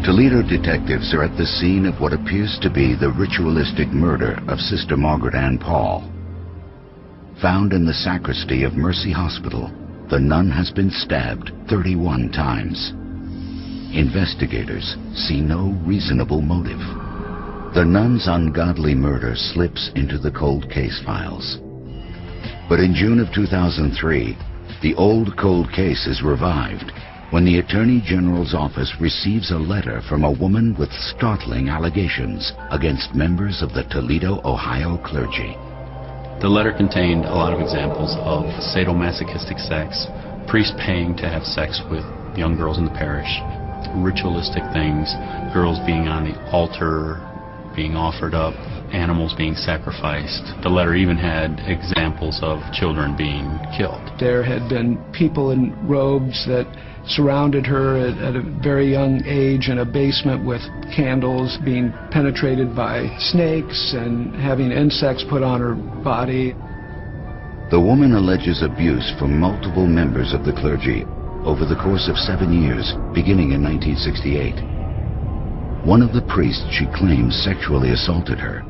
Toledo detectives are at the scene of what appears to be the ritualistic murder of Sister Margaret Ann Paul. Found in the sacristy of Mercy Hospital, the nun has been stabbed 31 times. Investigators see no reasonable motive. The nun's ungodly murder slips into the cold case files. But in June of 2003, the old cold case is revived when the Attorney General's office receives a letter from a woman with startling allegations against members of the Toledo, Ohio clergy. The letter contained a lot of examples of sadomasochistic sex, priests paying to have sex with young girls in the parish, ritualistic things, girls being on the altar, being offered up, animals being sacrificed. The letter even had examples of children being killed. There had been people in robes that surrounded her at a very young age in a basement with candles, being penetrated by snakes and having insects put on her body. The woman alleges abuse from multiple members of the clergy over the course of 7 years, beginning in 1968. One of the priests she claims sexually assaulted her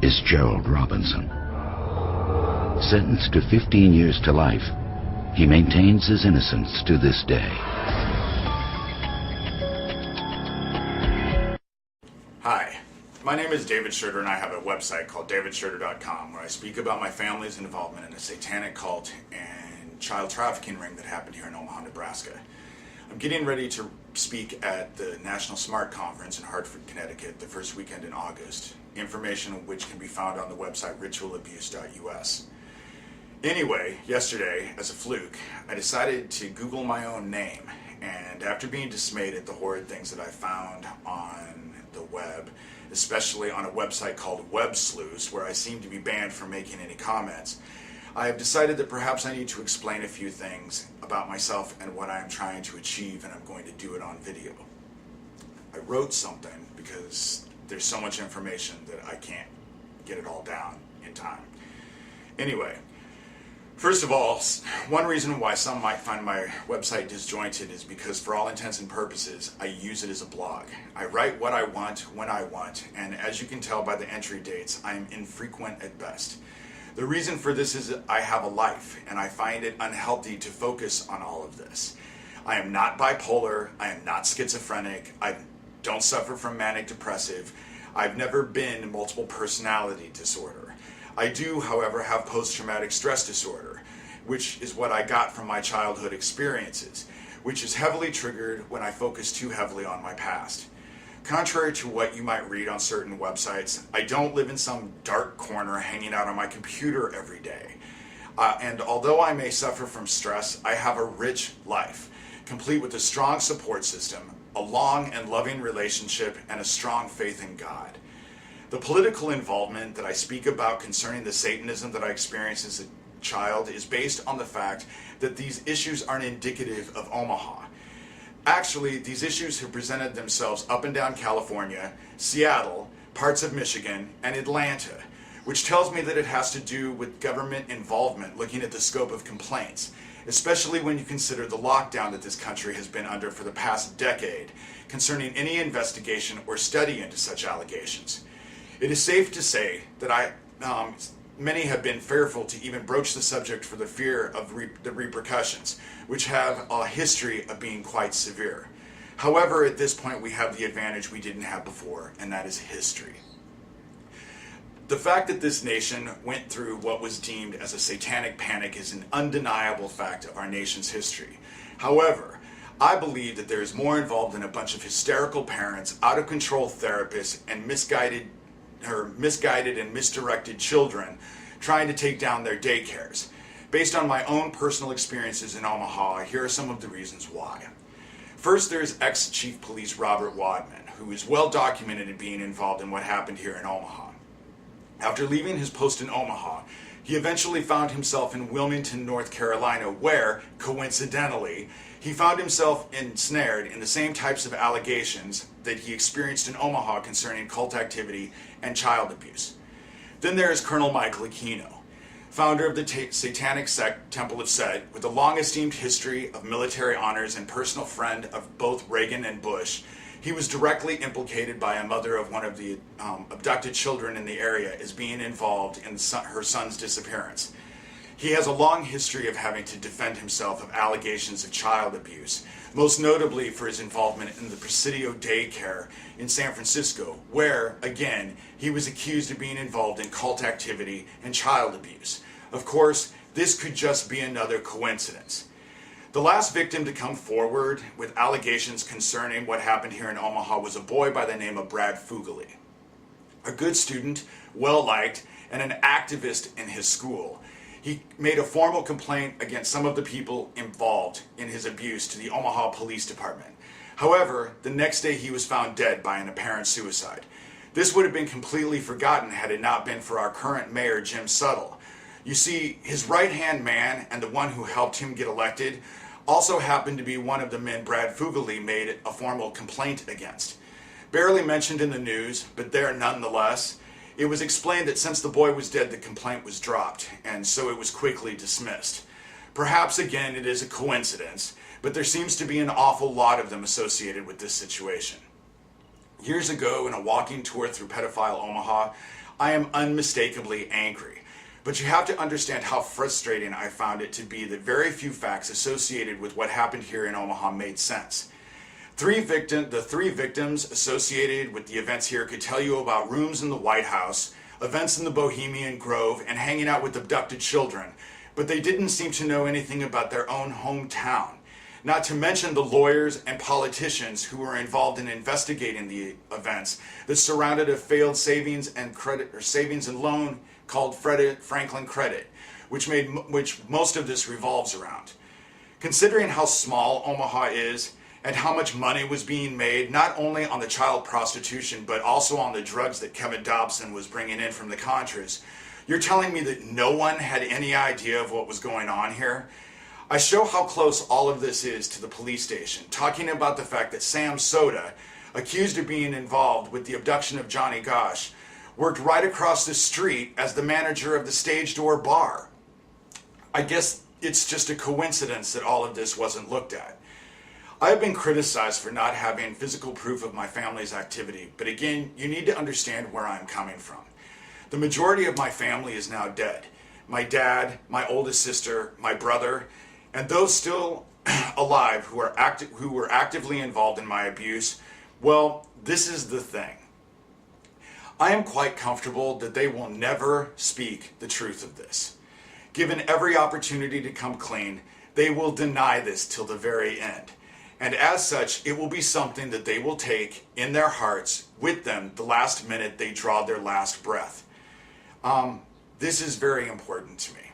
is Gerald Robinson. Sentenced to 15 years to life, he maintains his innocence to this day. Hi, my name is David Schroeder, and I have a website called davidschroeder.com where I speak about my family's involvement in a satanic cult and child trafficking ring that happened here in Omaha, Nebraska. I'm getting ready to speak at the National SMART Conference in Hartford, Connecticut, the first weekend in August, information of which can be found on the website ritualabuse.us. Anyway, yesterday, as a fluke, I decided to Google my own name, and after being dismayed at the horrid things that I found on the web, especially on a website called Web Sleuths, where I seem to be banned from making any comments, I have decided that perhaps I need to explain a few things about myself and what I am trying to achieve, and I'm going to do it on video. I wrote something because there's so much information that I can't get it all down in time. Anyway, first of all, one reason why some might find my website disjointed is because for all intents and purposes, I use it as a blog. I write what I want, when I want, and as you can tell by the entry dates, I am infrequent at best. The reason for this is that I have a life, and I find it unhealthy to focus on all of this. I am not bipolar, I am not schizophrenic, I don't suffer from manic depressive, I've never been multiple personality disorder. I do, however, have post-traumatic stress disorder, which is what I got from my childhood experiences, which is heavily triggered when I focus too heavily on my past. Contrary to what you might read on certain websites, I don't live in some dark corner hanging out on my computer every day. And although I may suffer from stress, I have a rich life, complete with a strong support system, a long and loving relationship, and a strong faith in God. The political involvement that I speak about concerning the Satanism that I experienced as a child is based on the fact that these issues aren't indicative of Omaha. Actually, these issues have presented themselves up and down California, Seattle, parts of Michigan, and Atlanta, which tells me that it has to do with government involvement looking at the scope of complaints, especially when you consider the lockdown that this country has been under for the past decade concerning any investigation or study into such allegations. It is safe to say that many have been fearful to even broach the subject for the fear of the repercussions, which have a history of being quite severe. However, at this point we have the advantage we didn't have before, and that is history. The fact that this nation went through what was deemed as a satanic panic is an undeniable fact of our nation's history. However, I believe that there is more involved than a bunch of hysterical parents, out-of-control therapists, and misguided and misdirected children trying to take down their daycares. Based on my own personal experiences in Omaha, here are some of the reasons why. First, there's ex-Chief Police Robert Wadman, who is well documented in being involved in what happened here in Omaha. After leaving his post in Omaha, he eventually found himself in Wilmington, North Carolina, where, coincidentally, he found himself ensnared in the same types of allegations that he experienced in Omaha concerning cult activity and child abuse. Then there is Colonel Michael Aquino, founder of the satanic sect Temple of Set, with a long-esteemed history of military honors and personal friend of both Reagan and Bush. He was directly implicated by a mother of one of the abducted children in the area as being involved in her son's disappearance. He has a long history of having to defend himself of allegations of child abuse, most notably for his involvement in the Presidio daycare in San Francisco, where, again, he was accused of being involved in cult activity and child abuse. Of course, this could just be another coincidence. The last victim to come forward with allegations concerning what happened here in Omaha was a boy by the name of Brad Fugale, a good student, well-liked, and an activist in his school. He made a formal complaint against some of the people involved in his abuse to the Omaha Police Department. However, the next day he was found dead by an apparent suicide. This would have been completely forgotten had it not been for our current mayor, Jim Suttle. You see, his right-hand man and the one who helped him get elected also happened to be one of the men Brad Fugale made a formal complaint against. Barely mentioned in the news, but there nonetheless, it was explained that since the boy was dead, the complaint was dropped, and so it was quickly dismissed. Perhaps again it is a coincidence, but there seems to be an awful lot of them associated with this situation. Years ago, in a walking tour through pedophile Omaha, I am unmistakably angry. But you have to understand how frustrating I found it to be that very few facts associated with what happened here in Omaha made sense. The three victims associated with the events here could tell you about rooms in the White House, events in the Bohemian Grove, and hanging out with abducted children, but they didn't seem to know anything about their own hometown. Not to mention the lawyers and politicians who were involved in investigating the events that surrounded a failed savings and loan called Franklin Credit, which most of this revolves around. Considering how small Omaha is and how much money was being made, not only on the child prostitution, but also on the drugs that Kevin Dobson was bringing in from the Contras, you're telling me that no one had any idea of what was going on here? I show how close all of this is to the police station, talking about the fact that Sam Soda, accused of being involved with the abduction of Johnny Gosch, worked right across the street as the manager of the Stage Door bar. I guess it's just a coincidence that all of this wasn't looked at. I have been criticized for not having physical proof of my family's activity, but again, you need to understand where I'm coming from. The majority of my family is now dead. My dad, my oldest sister, my brother, and those still alive who were actively involved in my abuse. Well, this is the thing. I am quite comfortable that they will never speak the truth of this. Given every opportunity to come clean, they will deny this till the very end. And as such, it will be something that they will take in their hearts with them the last minute they draw their last breath. This is very important to me.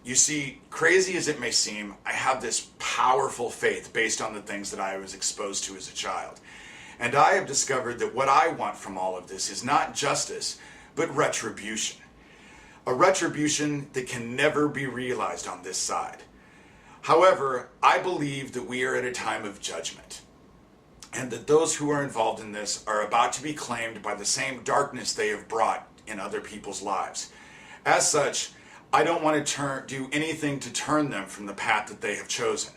You see, crazy as it may seem, I have this powerful faith based on the things that I was exposed to as a child. And I have discovered that what I want from all of this is not justice, but retribution. A retribution that can never be realized on this side. However, I believe that we are at a time of judgment, and that those who are involved in this are about to be claimed by the same darkness they have brought in other people's lives. As such, I don't want to do anything to turn them from the path that they have chosen.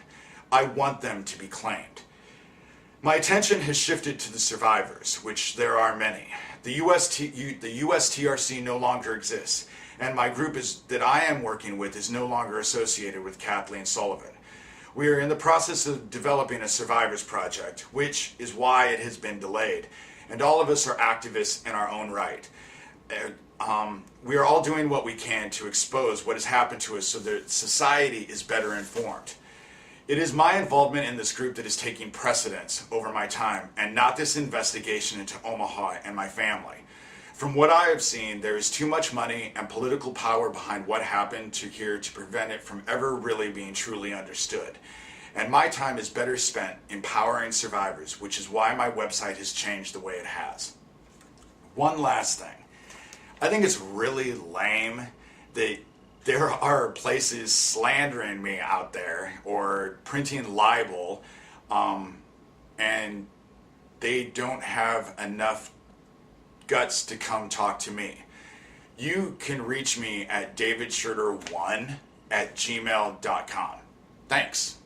I want them to be claimed. My attention has shifted to the survivors, which there are many. The USTRC no longer exists, and my group that I am working with is no longer associated with Kathleen Sullivan. We are in the process of developing a survivors project, which is why it has been delayed, and all of us are activists in our own right. We are all doing what we can to expose what has happened to us so that society is better informed. It is my involvement in this group that is taking precedence over my time, and not this investigation into Omaha and my family. From what I have seen, there is too much money and political power behind what happened here to prevent it from ever really being truly understood. And my time is better spent empowering survivors, which is why my website has changed the way it has. One last thing. I think it's really lame that there are places slandering me out there or printing libel, and they don't have enough guts to come talk to me. You can reach me at davidschurter1@gmail.com. Thanks.